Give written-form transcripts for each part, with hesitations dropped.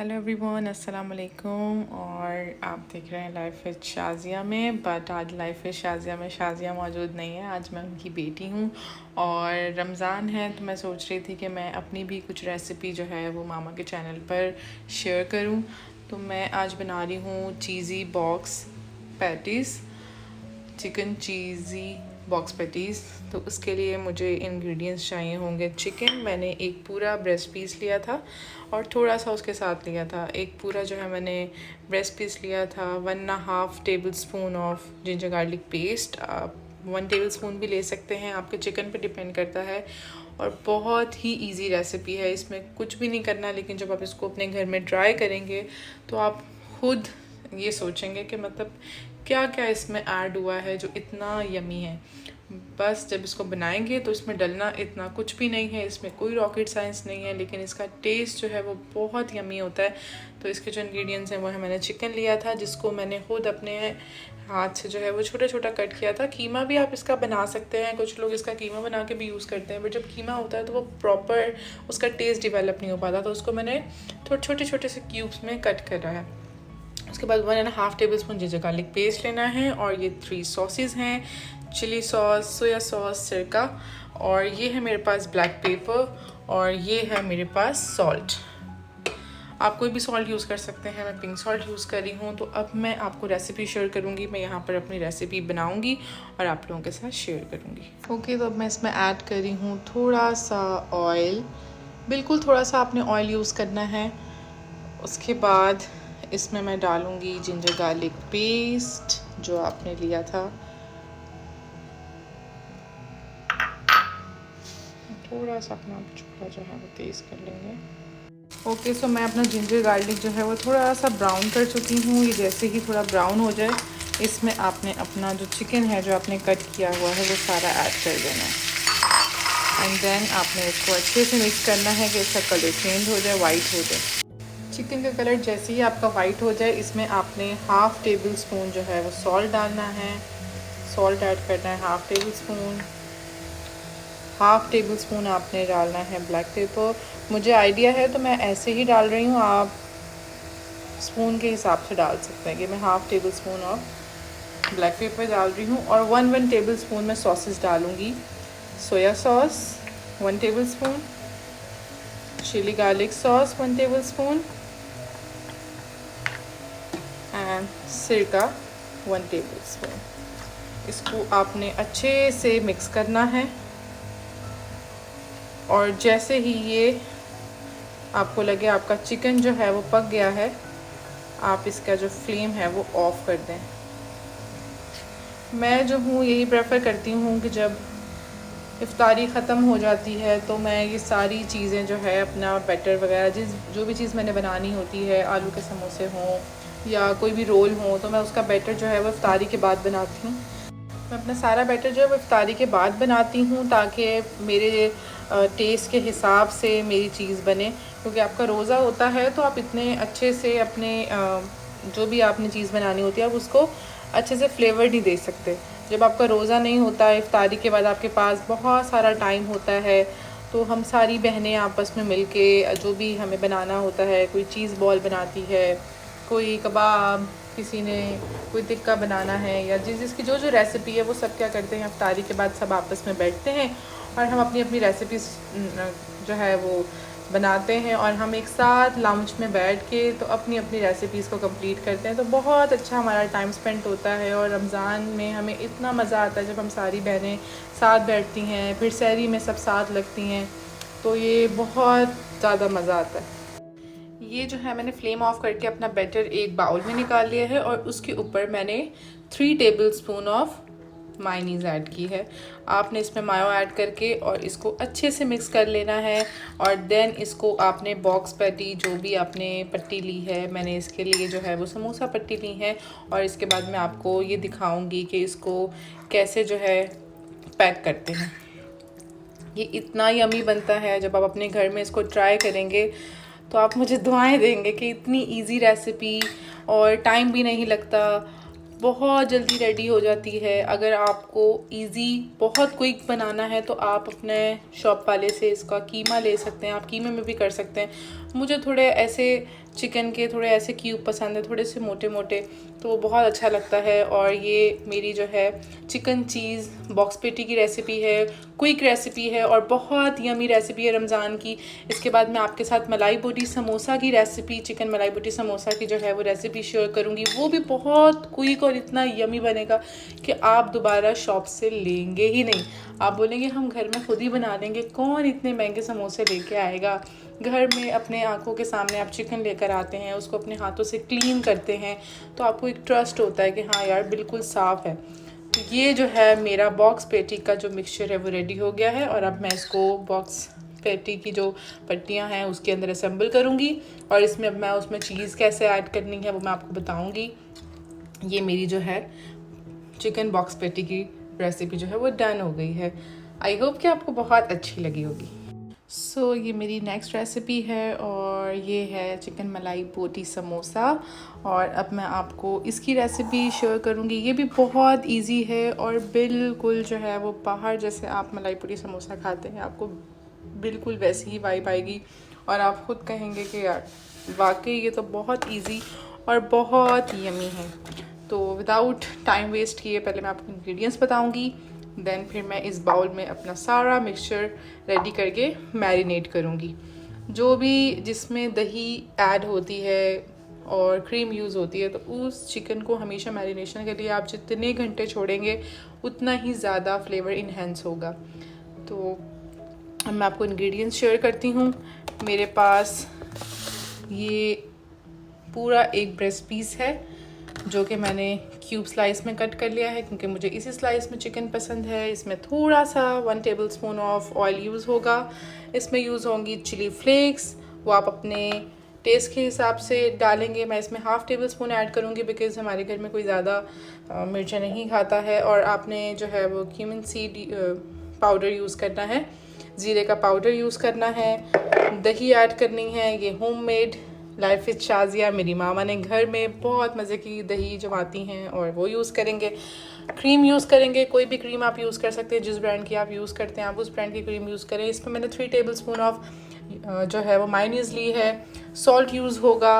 Hello everyone, अस्सलाम वालेकुम। और आप देख रहे हैं लाइफ विद शाज़िया में। बट आज लाइफ विद शाज़िया में शाज़िया मौजूद नहीं है। आज मैं उनकी बेटी हूँ और रमज़ान है, तो मैं सोच रही थी कि मैं अपनी भी कुछ रेसिपी जो है वो मामा के चैनल पर शेयर करूँ। तो मैं आज बना रही हूँ cheesy box patties, chicken cheesy box patties. तो उसके लिए मुझे इंग्रेडिएंट्स चाहिए होंगे। चिकन मैंने एक पूरा ब्रेस्ट पीस लिया था और थोड़ा सा उसके साथ लिया था। एक पूरा जो है मैंने ब्रेस्ट पीस लिया था। 1.5 table spoon of ginger garlic paste. आप 1 टेबल स्पून भी ले सकते हैं, आपके चिकन पे डिपेंड करता है। और बहुत ही इजी रेसिपी है, इसमें कुछ भी नहीं करना। लेकिन जब आप इसको अपने घर में ट्राई करेंगे तो आप खुद ये सोचेंगे कि मतलब क्या क्या इसमें ऐड हुआ है जो इतना यमी है। बस जब इसको बनाएंगे तो इसमें डलना इतना कुछ भी नहीं है, इसमें कोई रॉकेट साइंस नहीं है, लेकिन इसका टेस्ट जो है वो बहुत यमी होता है। तो इसके जो इंग्रेडिएंट्स हैं वो है, मैंने चिकन लिया था जिसको मैंने खुद अपने हाथ से जो है वो छोटा छोटा कट किया था। कीमा भी आप इसका बना सकते हैं, कुछ लोग इसका कीमा बना के भी यूज़ करते हैं, बट जब कीमा होता है तो वो प्रॉपर उसका टेस्ट डिवेलप नहीं हो पाता। तो उसको मैंने थोड़े छोटे छोटे से क्यूब्स में कट करा है। उसके बाद 1.5 table spoon ginger garlic paste लेना है। और ये 3 सॉसेस हैं, चिली सॉस, सोया सॉस, सिरका, और ये है मेरे पास ब्लैक पेपर, और ये है मेरे पास सॉल्ट। आप कोई भी सॉल्ट यूज़ कर सकते हैं, मैं पिंक सॉल्ट यूज़ कर रही हूँ। तो अब मैं आपको रेसिपी शेयर करूँगी। मैं यहाँ पर अपनी रेसिपी बनाऊँगी और आप लोगों के साथ शेयर करूँगी। ओके, तो अब मैं इसमें ऐड कर रही हूँ थोड़ा सा ऑयल। बिल्कुल थोड़ा सा आपने ऑयल यूज़ करना है। उसके बाद इसमें मैं डालूँगी जिंजर गार्लिक पेस्ट जो आपने लिया था। थोड़ा सा अपना चूल्हा जो है वो तेज़ कर लेंगे। ओके, सो मैं अपना जिंजर गार्लिक जो है वो थोड़ा सा ब्राउन कर चुकी हूँ। ये जैसे ही थोड़ा ब्राउन हो जाए, इसमें आपने अपना जो चिकन है जो आपने कट किया हुआ है वो सारा ऐड कर देना है। एंड देन आपने इसको अच्छे से मिक्स करना है कि इसका कलर चेंज हो जाए, वाइट हो जाए। चिकन का कलर जैसे ही आपका वाइट हो जाए, इसमें आपने 1/2 टेबल स्पून जो है वो सॉल्ट डालना है। सॉल्ट ऐड करना है 1/2 टेबल स्पून। 1/2 टेबल स्पून आपने डालना है ब्लैक पेपर। मुझे आइडिया है तो मैं ऐसे ही डाल रही हूँ, आप स्पून के हिसाब से डाल सकते हैं कि मैं 1/2 table spoon of black pepper डाल रही हूँ। और 1 टेबल स्पून मैं सॉसेस डालूँगी। Soya sauce 1 tablespoon, chili garlic sauce 1 tablespoon, and सिरका 1 टेबल स्पून। इसको आपने अच्छे से मिक्स करना है। और जैसे ही ये आपको लगे आपका चिकन जो है वो पक गया है, आप इसका जो फ्लेम है वो ऑफ़ कर दें। मैं जो हूँ यही प्रेफर करती हूँ कि जब इफ्तारी ख़त्म हो जाती है तो मैं ये सारी चीज़ें जो है अपना बैटर वगैरह जो भी चीज़ मैंने बनानी होती है, आलू के समोसे हों या कोई भी रोल हो, तो मैं उसका बैटर जो है वो इफ्तारी के बाद बनाती हूँ। मैं अपना सारा बैटर जो है वो इफ्तारी के बाद बनाती हूँ ताकि मेरे टेस्ट के हिसाब से मेरी चीज़ बने। क्योंकि आपका रोज़ा होता है तो आप इतने अच्छे से अपने जो भी आपने चीज़ बनानी होती है आप उसको अच्छे से फ्लेवर नहीं दे सकते। जब आपका रोज़ा नहीं होता है, इफ्तारी के बाद आपके पास बहुत सारा टाइम होता है, तो हम सारी बहनें आपस में मिल के जो भी हमें बनाना होता है, कोई चीज़ बॉल बनाती है, कोई कबाब, किसी ने कोई टिक्का बनाना है, या जिसकी जो जो रेसिपी है वो सब क्या करते हैं, इफ्तारी के बाद सब आपस में बैठते हैं और हम अपनी अपनी रेसिपीज़ जो है वो बनाते हैं और हम एक साथ लाउंज में बैठ के तो अपनी अपनी रेसिपीज़ को कंप्लीट करते हैं। तो बहुत अच्छा हमारा टाइम स्पेंड होता है। और रमज़ान में हमें इतना मज़ा आता है जब हम सारी बहनें साथ बैठती हैं, फिर सहरी में सब साथ लगती हैं, तो ये बहुत ज़्यादा मज़ा आता है। ये जो है मैंने फ्लेम ऑफ करके अपना बैटर एक बाउल में निकाल लिया है और उसके ऊपर मैंने 3 table spoon of mayonnaise add की है। आपने इसमें मायो ऐड करके और इसको अच्छे से मिक्स कर लेना है। और देन इसको आपने बॉक्स पैटी जो भी आपने पट्टी ली है, मैंने इसके लिए जो है वो समोसा पट्टी ली है, और इसके बाद मैं आपको ये दिखाऊंगी कि इसको कैसे जो है पैक करते हैं। ये इतना यमी बनता है, जब आप अपने घर में इसको ट्राई करेंगे तो आप मुझे दुआएं देंगे कि इतनी इजी रेसिपी और टाइम भी नहीं लगता, बहुत जल्दी रेडी हो जाती है। अगर आपको इजी बहुत क्विक बनाना है तो आप अपने शॉप वाले से इसका कीमा ले सकते हैं, आप कीमे में भी कर सकते हैं। मुझे थोड़े ऐसे चिकन के थोड़े ऐसे क्यूब पसंद है, थोड़े से मोटे मोटे, तो वो बहुत अच्छा लगता है। और ये मेरी जो है चिकन चीज़ बॉक्स पेटी की रेसिपी है, क्विक रेसिपी है और बहुत यमी रेसिपी है रमज़ान की। इसके बाद मैं आपके साथ मलाई बोटी समोसा की रेसिपी, चिकन मलाई बोटी समोसा की जो है वो रेसिपी शेयर करूँगी। वो भी बहुत क्विक और इतना यमी बनेगा कि आप दोबारा शॉप से लेंगे ही नहीं। आप बोलेंगे हम घर में खुद ही बना लेंगे, कौन इतने महंगे समोसे लेके आएगा। घर में अपने आंखों के सामने आप चिकन लेकर आते हैं, उसको अपने हाथों से क्लीन करते हैं, तो आपको एक ट्रस्ट होता है कि हाँ यार बिल्कुल साफ़ है। तो ये जो है मेरा बॉक्स पेटी का जो मिक्सचर है वो रेडी हो गया है। और अब मैं इसको बॉक्स पेटी की जो पट्टियाँ हैं उसके अंदर असेंबल करूँगी। और इसमें अब मैं उसमें चीज़ कैसे ऐड करनी है वो मैं आपको बताऊँगी। ये मेरी जो है चिकन बॉक्स पेटी की रेसिपी जो है वो डन हो गई है। आई होप कि आपको बहुत अच्छी लगी होगी। सो ये मेरी नेक्स्ट रेसिपी है और ये है चिकन मलाई बोटी समोसा। और अब मैं आपको इसकी रेसिपी शेयर करूँगी। ये भी बहुत इजी है और बिल्कुल जो है वो बाहर जैसे आप मलाई बोटी समोसा खाते हैं आपको बिल्कुल वैसी ही वाइब आएगी और आप खुद कहेंगे कि यार वाकई ये तो बहुत इजी और बहुत यमी है। तो विदाउट टाइम वेस्ट किए पहले मैं आपको इंग्रेडिएंट्स बताऊंगी, देन फिर मैं इस बाउल में अपना सारा मिक्सचर रेडी करके मैरिनेट करूंगी। जो भी जिसमें दही ऐड होती है और क्रीम यूज़ होती है, तो उस चिकन को हमेशा मैरिनेशन के लिए आप जितने घंटे छोड़ेंगे उतना ही ज़्यादा फ्लेवर इन्हेंस होगा। तो मैं आपको इंग्रेडिएंट्स शेयर करती हूँ। मेरे पास ये पूरा एक ब्रेस्ट पीस है जो कि मैंने क्यूब स्लाइस में कट कर लिया है क्योंकि मुझे इसी स्लाइस में चिकन पसंद है। इसमें थोड़ा सा 1 टेबलस्पून ऑफ ऑयल यूज़ होगा। इसमें यूज़ होंगी चिली फ्लेक्स, वो आप अपने टेस्ट के हिसाब से डालेंगे। मैं इसमें हाफ़ टेबल स्पून ऐड करूँगी बिकॉज़ हमारे घर में कोई ज़्यादा मिर्चा नहीं खाता है। और आपने जो है वो क्यूमिन सीड पाउडर यूज़ करना है, ज़ीरे का पाउडर यूज़ करना है, दही ऐड करनी है। ये होममेड लाइफ विद शाज़िया, मेरी मामा ने घर में बहुत मज़े की दही जमाती हैं और वो यूज़ करेंगे। क्रीम यूज़ करेंगे, कोई भी क्रीम आप यूज़ कर सकते हैं, जिस ब्रांड की आप यूज़ करते हैं आप उस ब्रांड की क्रीम यूज़ करें। इसमें मैंने 3 टेबलस्पून ऑफ जो है वो मायोनीज़ ली है। सॉल्ट यूज़ होगा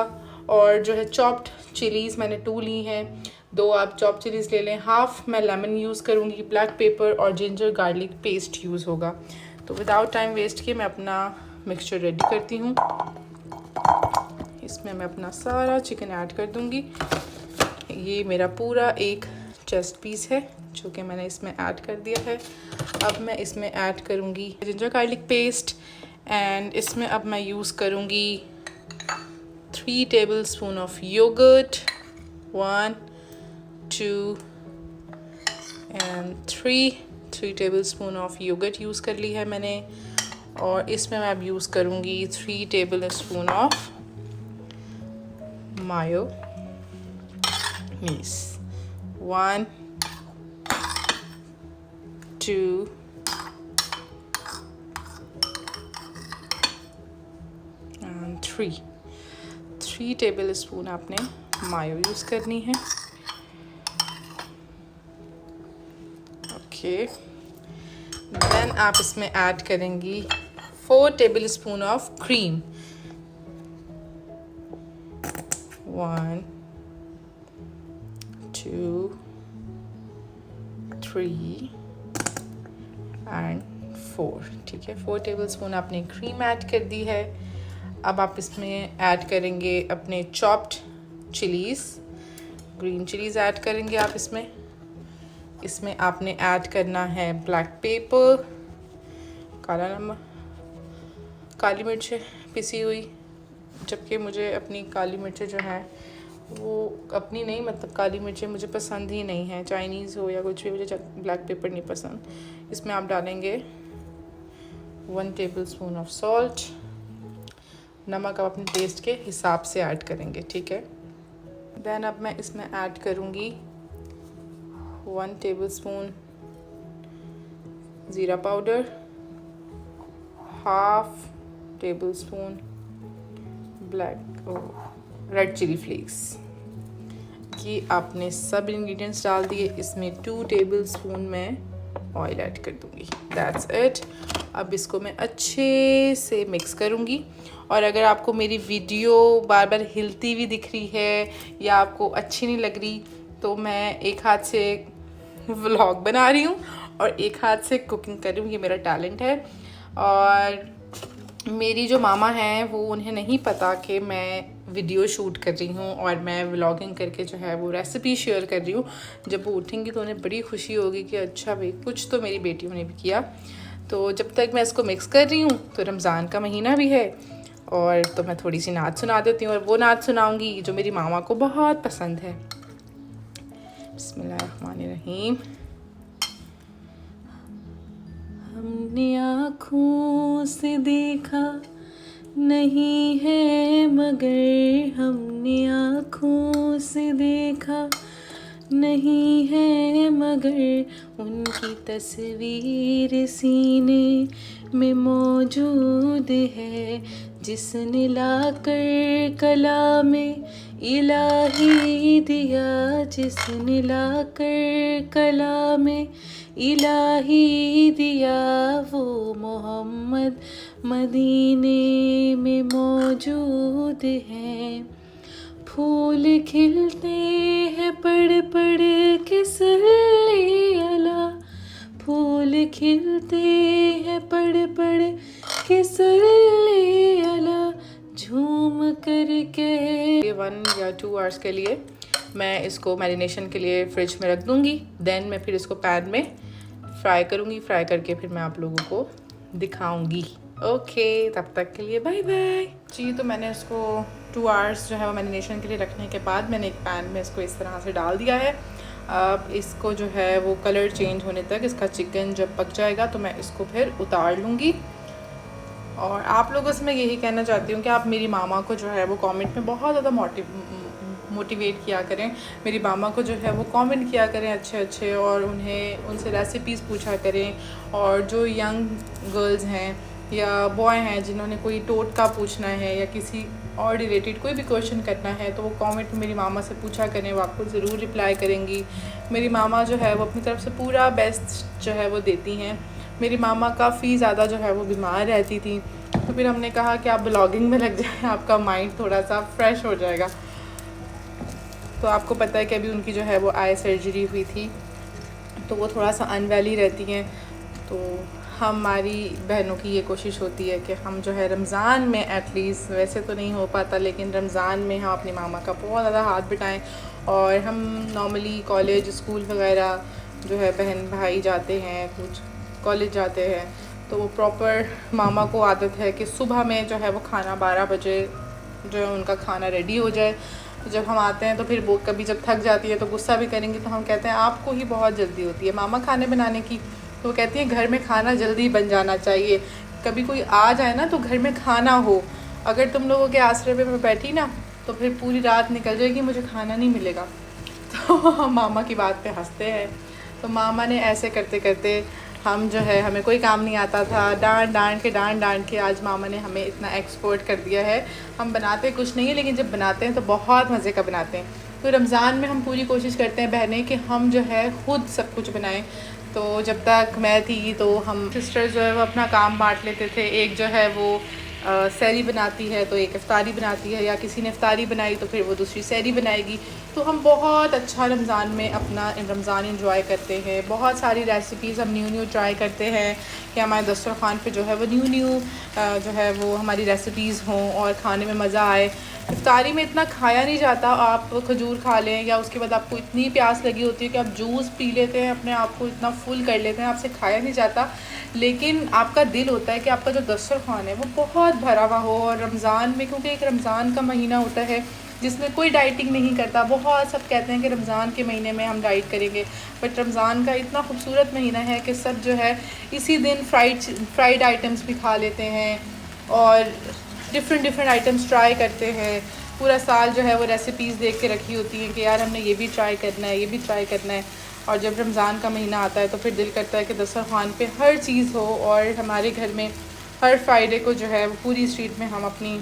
और जो है चॉप्ड चिलीज़ मैंने 2 ली हैं, 2 आप चॉप चिलीज़ ले लें। हाफ़ मैं लेमन यूज़ करूँगी, ब्लैक पेपर और जिंजर गार्लिक पेस्ट यूज़ होगा। तो विदाउट टाइम वेस्ट किए मैं अपना मिक्सचर रेडी करती हूँ। इसमें मैं अपना सारा चिकन ऐड कर दूँगी। ये मेरा पूरा एक चेस्ट पीस है जो कि मैंने इसमें ऐड कर दिया है। अब मैं इसमें ऐड करूँगी जिंजर गार्लिक पेस्ट एंड इसमें अब मैं यूज़ करूँगी 3 tablespoon of yogurt, 1 2 and 3 tablespoon of yogurt use कर ली है मैंने। और इसमें मैं अब यूज़ करूँगी 3 टेबलस्पून ऑफ मायो मीस, 1 2 and 3 टेबलस्पून आपने मायो यूज़ करनी है। ओके, देन आप इसमें ऐड करेंगी 4 टेबलस्पून ऑफ क्रीम, 1 2 3 एंड 4। ठीक है, 4 टेबलस्पून आपने क्रीम ऐड कर दी है। अब आप इसमें ऐड करेंगे अपने chopped chillies, green chillies add करेंगे आप इसमें। इसमें आपने ऐड करना है ब्लैक पेपर, काला नमक, काली मिर्च पिसी हुई, जबकि मुझे अपनी काली मिर्चें जो हैं वो अपनी नहीं, मतलब काली मिर्चें मुझे पसंद ही नहीं है, चाइनीज़ हो या कुछ भी, मुझे ब्लैक पेपर नहीं पसंद। इसमें आप डालेंगे 1 टेबलस्पून ऑफ सॉल्ट, नमक आप अपने टेस्ट के हिसाब से ऐड करेंगे। ठीक है, देन अब मैं इसमें ऐड करूँगी 1 टेबलस्पून ज़ीरा powder, half tablespoon red chili flakes. ये आपने सब इंग्रेडिएंट्स डाल दिए। इसमें 2 टेबलस्पून में ऑयल ऐड कर दूँगी। That's it. अब इसको मैं अच्छे से मिक्स करूँगी। और अगर आपको मेरी वीडियो बार बार हिलती हुई दिख रही है या आपको अच्छी नहीं लग रही, तो मैं एक हाथ से व्लॉग बना रही हूँ और एक हाथ से कुकिंग कर रही हूँ। ये मेरा टैलेंट है। और मेरी जो मामा हैं वो उन्हें नहीं पता कि मैं वीडियो शूट कर रही हूँ और मैं व्लॉगिंग करके जो है वो रेसिपी शेयर कर रही हूँ। जब वो उठेंगी तो उन्हें बड़ी खुशी होगी कि अच्छा भाई कुछ तो मेरी बेटियों ने भी किया। तो जब तक मैं इसको मिक्स कर रही हूँ, तो रमज़ान का महीना भी है, और तो मैं थोड़ी सी नात सुना देती हूँ, और वो नात सुनाऊँगी जो मेरी मामा को बहुत पसंद है। बिस्मिल्लाहिर्रहमानिर्रहीम। हमने आँखों से देखा नहीं है मगर, हमने आँखों से देखा नहीं है मगर, उनकी तस्वीर सीने में मौजूद है, जिसने लाकर कलामे इलाही दिया, जिसने लाकर कलामे इलाही दिया, वो मोहम्मद मदीने में मौजूद हैं। फूल खिलते हैं पड़ पड़ के सल्ले अला, फूल खिलते हैं पड़ पड़ के सल्ले अला, झूम करके 1 या 2 आवर्स के लिए मैं इसको मैरिनेशन के लिए फ्रिज में रख दूँगी। देन मैं फिर इसको पैन में फ्राई करूँगी। फ्राई करके फिर मैं आप लोगों को दिखाऊँगी। ओके, तब तक के लिए बाय बाय जी। तो मैंने इसको 2 आवर्स जो है वो मैरिनेशन के लिए रखने के बाद मैंने एक पैन में इसको इस तरह से डाल दिया है। अब इसको जो है वो कलर चेंज होने तक, इसका चिकन जब पक जाएगा तो मैं इसको फिर उतार लूँगी। और आप लोगों से मैं यही कहना चाहती हूँ कि आप मेरी मामा को जो है वो कमेंट में बहुत ज़्यादा मोटिवेट किया करें। मेरी मामा को जो है वो कमेंट किया करें अच्छे अच्छे, और उनसे रेसिपीज़ पूछा करें। और जो यंग गर्ल्स हैं या बॉय हैं जिन्होंने कोई टोटका पूछना है या किसी और रिलेटेड कोई भी क्वेश्चन करना है, तो वो कमेंट में मेरी मामा से पूछा करें, वो आपको ज़रूर रिप्लाई करेंगी। मेरी मामा जो है वो अपनी तरफ से पूरा बेस्ट जो है वो देती हैं। मेरी मामा काफ़ी ज़्यादा जो है वो बीमार रहती थी, तो फिर हमने कहा कि आप ब्लॉगिंग में लग जाएं, आपका माइंड थोड़ा सा फ्रेश हो जाएगा। तो आपको पता है कि अभी उनकी जो है वो आई सर्जरी हुई थी, तो वो थोड़ा सा अनवेल ही रहती हैं। तो हमारी बहनों की ये कोशिश होती है कि हम जो है रमज़ान में एटलीस्ट, वैसे तो नहीं हो पाता लेकिन रमज़ान में हम अपनी मामा का बहुत ज़्यादा हाथ बिटाएं। और हम नॉर्मली कॉलेज स्कूल वगैरह जो है बहन भाई जाते हैं, कुछ कॉलेज जाते हैं, तो वो प्रॉपर मामा को आदत है कि सुबह में जो है वो खाना 12 बजे जो है उनका खाना रेडी हो जाए। तो जब हम आते हैं तो फिर वो कभी जब थक जाती है तो गुस्सा भी करेंगी, तो हम कहते हैं आपको ही बहुत जल्दी होती है मामा खाने बनाने की। तो वो कहती है घर में खाना जल्दी बन जाना चाहिए, कभी कोई आ जाए ना तो घर में खाना हो। अगर तुम लोगों के आसरे पे मैं बैठी ना तो फिर पूरी रात निकल जाएगी, मुझे खाना नहीं मिलेगा। तो हम मामा की बात पे हंसते हैं। तो मामा ने ऐसे करते करते हम जो है, हमें कोई काम नहीं आता था, डांट डांट के आज मामा ने हमें इतना एक्सपर्ट कर दिया है। हम बनाते कुछ नहीं है, लेकिन जब बनाते हैं तो बहुत मज़े का बनाते हैं। तो रमज़ान में हम पूरी कोशिश करते हैं बहनें कि हम जो है ख़ुद सब कुछ बनाएं। तो जब तक मैं थी तो हम सिस्टर जो है वो अपना काम बांट लेते थे। एक जो है वो सहरी बनाती है तो एक इफ्तारी बनाती है, या किसी ने इफ्तारी बनाई तो फिर वो दूसरी सहरी बनाएगी। तो हम बहुत अच्छा रमज़ान में अपना रमज़ान एंजॉय करते हैं। बहुत सारी रेसिपीज़ हम न्यू ट्राई करते हैं कि हमारे दस्तरखान पे जो है वो न्यू जो है वो हमारी रेसिपीज़ हों और खाने में मज़ा आए। इफ्तारी में इतना खाया नहीं जाता, आप खजूर खा लें या उसके बाद आपको इतनी प्यास लगी होती है कि आप जूस पी लेते हैं, अपने आप को इतना फुल कर लेते हैं, आपसे खाया नहीं जाता। लेकिन आपका दिल होता है कि आपका जो दस्तरखान है वो बहुत भरा हुआ हो। और रमज़ान में, क्योंकि एक रमज़ान का महीना होता है जिसमें कोई डाइटिंग नहीं करता, बहुत सब कहते हैं कि रमज़ान के महीने में हम डाइट करेंगे, बट रमज़ान का इतना खूबसूरत महीना है कि सब जो है इसी दिन फ्राइड आइटम्स भी खा लेते हैं और डिफरेंट आइटम्स ट्राई करते हैं। पूरा साल जो है वो रेसिपीज़ देख के रखी होती हैं कि यार हमने ये भी ट्राई करना है, ये भी ट्राई करना है। और जब रमज़ान का महीना आता है तो फिर दिल करता है कि दस्तरखान पे हर चीज़ हो। और हमारे घर में हर फ्राइडे को जो है वो पूरी स्ट्रीट में हम अपनी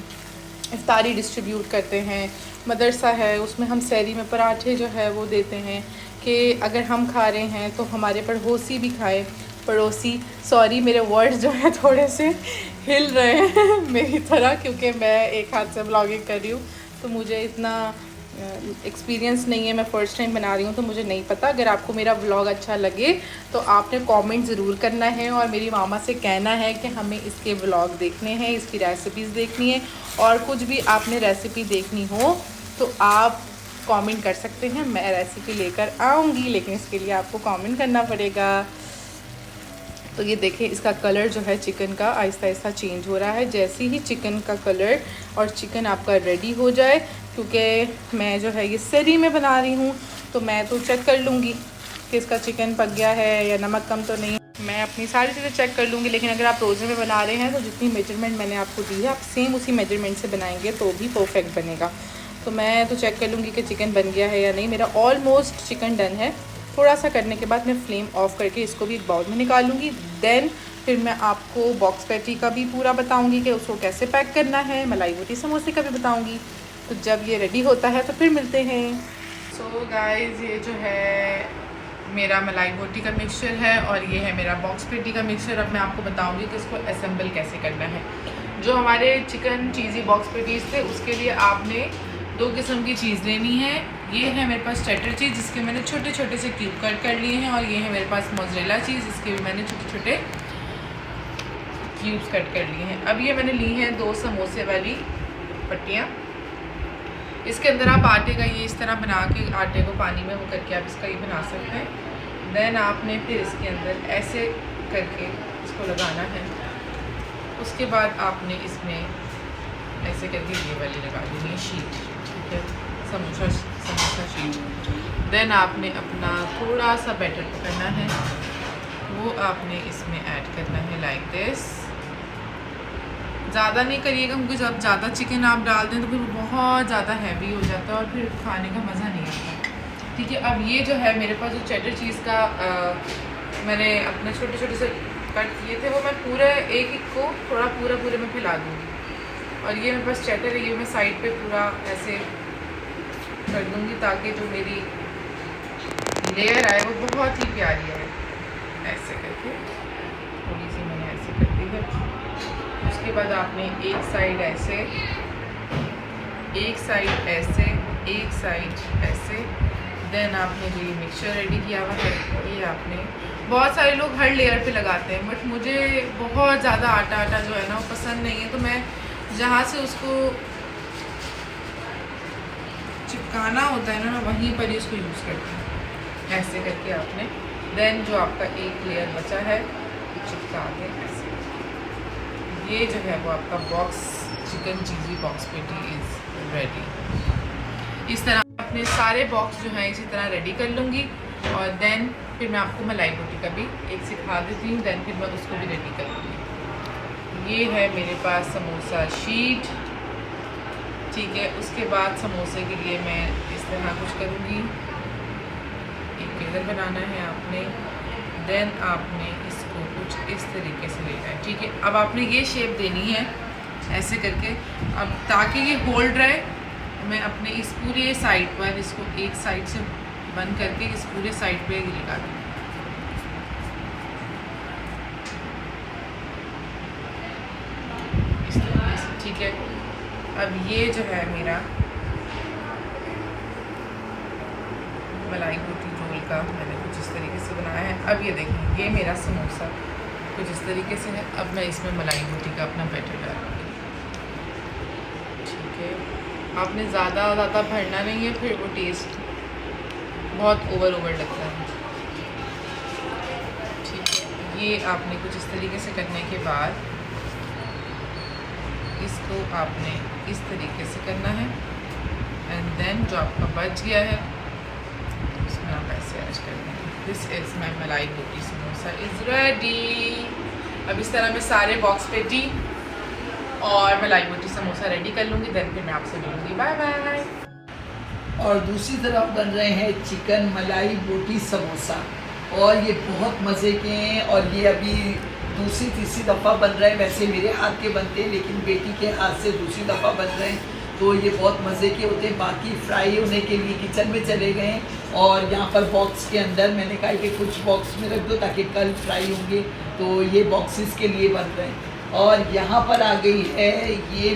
इफ्तारी डिस्ट्रीब्यूट करते हैं। मदरसा है, उसमें हम सहरी में पराठे जो है वो देते हैं। कि अगर हम खा रहे हैं तो हमारे पड़ोसी भी खाए। पड़ोसी, सॉरी मेरे वर्ड्स जो है थोड़े से हिल रहे हैं मेरी तरह, क्योंकि मैं एक हाथ से ब्लॉगिंग कर रही हूँ तो मुझे इतना एक्सपीरियंस नहीं है। मैं फ़र्स्ट टाइम बना रही हूँ तो मुझे नहीं पता। अगर आपको मेरा व्लॉग अच्छा लगे तो आपने कमेंट ज़रूर करना है और मेरी मामा से कहना है कि हमें इसके व्लॉग देखने हैं, इसकी रेसिपीज़ देखनी है, और कुछ भी आपने रेसिपी देखनी हो तो आप कमेंट कर सकते हैं। मैं रेसिपी लेकर आऊँगी, लेकिन इसके लिए आपको कमेंट करना पड़ेगा। तो ये देखें, इसका कलर जो है चिकन का आहिस्ता आहिस्ता चेंज हो रहा है। जैसे ही चिकन का कलर और चिकन आपका रेडी हो जाए, क्योंकि मैं जो है ये सरी में बना रही हूँ तो मैं तो चेक कर लूँगी कि इसका चिकन पक गया है या नमक कम तो नहीं। मैं अपनी सारी चीज़ें चेक कर लूँगी, लेकिन अगर आप रोज़े में बना रहे हैं तो जितनी मेजरमेंट मैंने आपको दी है आप सेम उसी मेजरमेंट से बनाएंगे तो भी परफेक्ट बनेगा। तो मैं तो चेक कर लूँगी कि चिकन बन गया है या नहीं। मेरा ऑलमोस्ट चिकन डन है। थोड़ा सा करने के बाद मैं फ्लेम ऑफ करके इसको भी एक बाउल में निकाल लूँगी। देन फिर मैं आपको बॉक्स पैटी का भी पूरा बताऊँगी कि उसको कैसे पैक करना है, मलाई बोटी समोसे का भी बताऊँगी। तो जब ये रेडी होता है तो फिर मिलते हैं। सो गाइज़, ये जो है मेरा मलाई बोटी का मिक्सचर है और ये है मेरा बॉक्स पेटी का मिक्सचर। अब मैं आपको बताऊंगी कि इसको असेंबल कैसे करना है। जो हमारे चिकन चीज़ी बॉक्स पेटीज़ थे उसके लिए आपने 2 किस्म की चीज़ लेनी है। ये है मेरे पास चेडर चीज़, जिसके मैंने छोटे छोटे से क्यूब कट कर लिए हैं, और ये है मेरे पास मोज़रेला चीज़, जिसके भी मैंने छोटे छोटे क्यूब्स कट कर लिए हैं। अब ये मैंने ली हैं 2 समोसे वाली पट्टियाँ। इसके अंदर आप आटे का ये इस तरह बना के आटे को पानी में वो करके आप इसका ये बना सकते हैं। देन आपने फिर इसके अंदर ऐसे करके इसको लगाना है। उसके बाद आपने इसमें ऐसे करके ये वाली लगा देनी है शीट, ठीक है, समोसा शीट। देन आपने अपना थोड़ा सा बैटर पकड़ना है, वो आपने इसमें ऐड करना है लाइक दिस। ज़्यादा नहीं करिएगा क्योंकि जब ज़्यादा चिकन आप डाल दें तो फिर बहुत ज़्यादा हैवी हो जाता है और फिर खाने का मज़ा नहीं आता, ठीक है। अब ये जो है मेरे पास जो चेडर चीज़ का मैंने अपने छोटे छोटे से कट किए थे, वो मैं पूरे एक को थोड़ा पूरे में फैला दूँगी। और ये मेरे पास चेडर है, ये मैं साइड पे पूरा ऐसे कर दूँगी ताकि जो मेरी लेयर आए वो बहुत ही प्यारी आए। ऐसे करके थोड़ी सी मैंने ऐसे कर दी है। उसके बाद आपने एक साइड ऐसे, एक साइड ऐसे, एक साइड ऐसे। देन आपने जो ये मिक्सचर रेडी किया हुआ है ये आपने, बहुत सारे लोग हर लेयर पे लगाते हैं, बट मुझे बहुत ज़्यादा आटा जो है ना वो पसंद नहीं है, तो मैं जहाँ से उसको चिपकाना होता है ना मैं वहीं पर ही उसको यूज़ करती हूँ। ऐसे करके आपने देन जो आपका एक लेयर बचा है चिपका के ऐसे, ये जो है वो आपका बॉक्स चिकन चीज़ी बॉक्स पेटी इज़ रेडी। इस तरह अपने सारे बॉक्स जो हैं इसी तरह रेडी कर लूँगी और देन फिर मैं आपको मलाई बोटी का भी एक सिखा देती हूँ, देन फिर मैं उसको भी रेडी कर लूँगी। ये है मेरे पास समोसा शीट, ठीक है। उसके बाद समोसे के लिए मैं इस तरह कुछ करूँगी, एक फिगर बनाना है आपने, देन आपने इसको कुछ इस तरीके से लेना है, ठीक है। अब आपने ये शेप देनी है ऐसे करके, अब ताकि ये होल्ड रहे मैं अपने इस पूरे साइड पर इसको एक साइड से बंद करके इस पूरे साइड पे लगा दूँ। इस तरीके से, ठीक है। अब ये जो है मेरा मलाई बोटी रोल का मैंने कुछ इस तरीके से बनाया है। अब ये देखिए ये मेरा समोसा कुछ इस तरीके से है। अब मैं इसमें मलाई बोटी का अपना बैटर डालूँगी, ठीक है। आपने ज़्यादा भरना नहीं है, फिर वो टेस्ट बहुत ओवर लगता है, ठीक है। ये आपने कुछ इस तरीके से करने के बाद इसको आपने इस तरीके से करना है एंड देन जो आपका बच गया है उसमें आप ऐसे ऐड कर देंगे। दिस इज़ माई मलाई बोटी समोसा इज़ रेडी। अब इस तरह मैं सारे बॉक्स पेटी और मलाई बोटी समोसा रेडी कर लूँगी, देन फिर मैं आपसे मिलूँगी। Bye bye. और दूसरी तरफ बन रहे हैं चिकन मलाई बोटी समोसा और ये बहुत मज़े के हैं और ये अभी दूसरी तीसरी दफ़ा बन रहे हैं। वैसे मेरे हाथ के बनते हैं लेकिन बेटी के हाथ से दूसरी दफ़ा बन रहे हैं, तो ये बहुत मज़े के होते हैं। बाकी फ्राई होने के लिए किचन में चले गए हैं और यहाँ पर बॉक्स के अंदर मैंने कहा कि कुछ बॉक्स में रख दो ताकि कल फ्राई होंगे, तो ये बॉक्सेस के लिए बन रहे हैं। और यहाँ पर आ गई है ये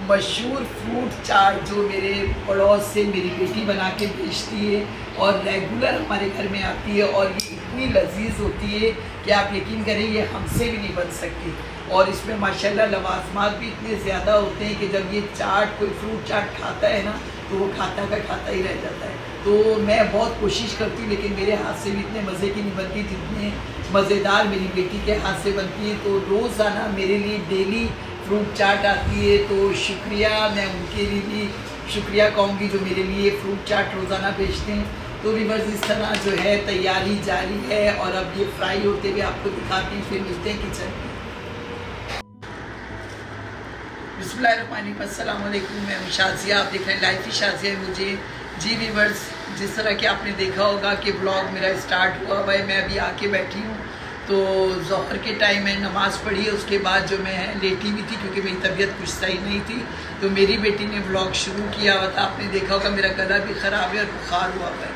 मशहूर फ्रूट चाट जो मेरे पड़ोस से मेरी बेटी बना के बेचती है और रेगुलर हमारे घर में आती है, और ये इतनी लजीज होती है कि आप यकीन करें ये हमसे भी नहीं बन सकती। और इसमें माशाल्लाह लवाजमात भी इतने ज़्यादा होते हैं कि जब ये चाट कोई फ्रूट चाट खाता है ना तो वो खाता का खाता ही रह जाता है। तो मैं बहुत कोशिश करती हूँ लेकिन मेरे हाथ से भी इतने मज़े की नहीं बनती जितने मज़ेदार मेरी बेटी के हाथ से बनती है। तो रोज़ाना मेरे लिए डेली फ्रूट चाट आती है, तो शुक्रिया, मैं उनके लिए भी शुक्रिया कहूँगी जो मेरे लिए फ्रूट चाट रोज़ाना बेचते हैं। तो व्यूअर्स इस तरह जो है तैयारी जारी है और अब ये फ्राई होते हुए आपको दिखाती हूँ, फिर मिलते हैं किचन में। बिस्मिल्लाहिर्रहमानिर्रहीम, अस्सलाम वालेकुम, मैं हूं शाज़िया, आप देख रहे हैं लाइफ शाज़िया मुझे। जी व्यूअर्स, जिस तरह कि आपने देखा होगा कि ब्लॉग मेरा स्टार्ट हुआ हुआ है, मैं अभी आके बैठी हूँ तो ज़ोहर के टाइम में नमाज़ पढ़ी है, उसके बाद जो मैं लेटी भी थी क्योंकि मेरी तबीयत कुछ सही नहीं थी, तो मेरी बेटी ने व्लॉग शुरू किया हुआ था। आपने देखा होगा मेरा गला भी ख़राब है और बुखार हुआ हुआ है,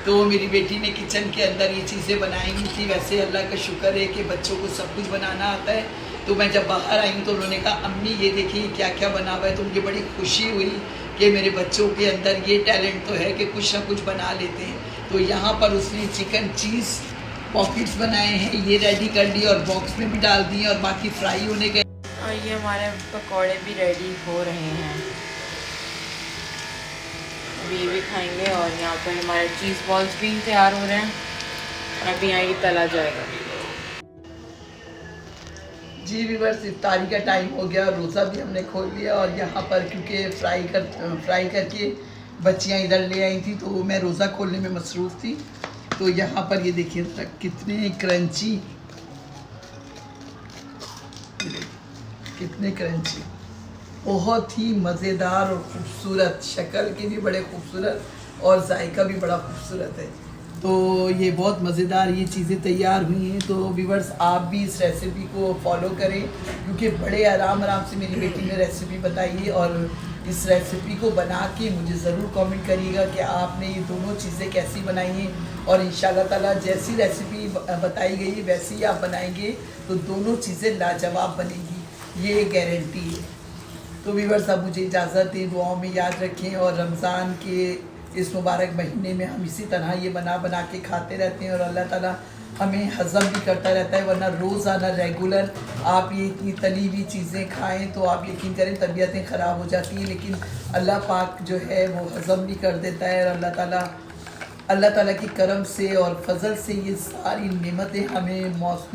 तो मेरी बेटी ने किचन के अंदर ये चीज़ें बनाई हुई थी। वैसे अल्लाह का शुक्र है कि बच्चों को सब कुछ बनाना आता है। तो मैं जब बाहर आई हूँ तो उन्होंने कहा अम्मी ये देखिए क्या क्या बना हुआ है, तो मुझे बड़ी खुशी हुई कि मेरे बच्चों के अंदर ये टैलेंट तो है कि कुछ ना कुछ बना लेते हैं। तो यहाँ पर उसने चिकन चीज़ पॉकेट्स बनाए हैं, ये रेडी कर लिए और बॉक्स में भी डाल दिए और बाकी फ्राई होने के। और ये हमारे पकौड़े भी रेडी हो रहे हैं, अभी ये भी खाएंगे। और यहाँ पर हमारे चीज़ बॉल्स भी तैयार हो रहे हैं और अभी यहाँ ये तला जाएगा। जी व्यूअर्स, इफ्तारी का टाइम हो गया, रोज़ा भी हमने खोल लिया और यहाँ पर क्योंकि फ्राई करके बच्चियाँ इधर ले आई थी तो मैं रोज़ा खोलने में मसरूफ़ थी। तो यहाँ पर ये देखिए कितने क्रंची, कितने क्रंची, बहुत ही मज़ेदार और ख़ूबसूरत, शक्ल के भी बड़े खूबसूरत और जायका भी बड़ा खूबसूरत है। तो ये बहुत मज़ेदार ये चीज़ें तैयार हुई हैं। तो व्यूअर्स आप भी इस रेसिपी को फॉलो करें क्योंकि बड़े आराम से मेरी बेटी ने रेसिपी बताई है, और इस रेसिपी को बना के मुझे ज़रूर कमेंट करिएगा कि आपने ये दोनों चीज़ें कैसी बनाई हैं, और इंशाल्लाह ताला जैसी रेसिपी बताई गई वैसी ही आप बनाएंगे तो दोनों चीज़ें लाजवाब बनेगी, ये गारंटी है। तो व्यूअर्स अब मुझे इजाज़त दें, दुआओं में याद रखें, और रमज़ान के इस मुबारक महीने में हम इसी तरह ये बना के खाते रहते हैं और अल्लाह ताला हमें हज़म भी करता रहता है। वरना रोज़ाना रेगुलर आप ये इतनी तली हुई चीज़ें खाएं तो आप यकीन करें तबीयतें ख़राब हो जाती हैं, लेकिन अल्लाह पाक जो है वो हज़म भी कर देता है। और अल्लाह ताला की करम से और फजल से ये सारी नेमतें हमें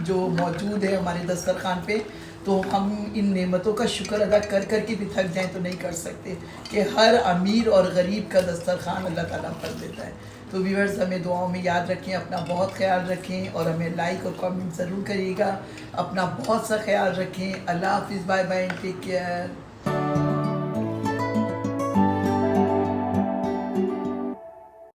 जो मौजूद है हमारे दस्तरखान पे, तो हम इन नेमतों का शुक्र अदा कर कर के भी थक जाएं तो नहीं कर सकते कि हर अमीर और गरीब का दस्तरखान अल्लाह ताला भर देता है। तो व्यूअर्स हमें दुआओं में याद रखें, अपना बहुत ख्याल रखें और हमें लाइक और कमेंट ज़रूर करिएगा। अपना बहुत सा ख्याल रखें। अल्लाह हाफिज़, बाय बाय, टेक केयर।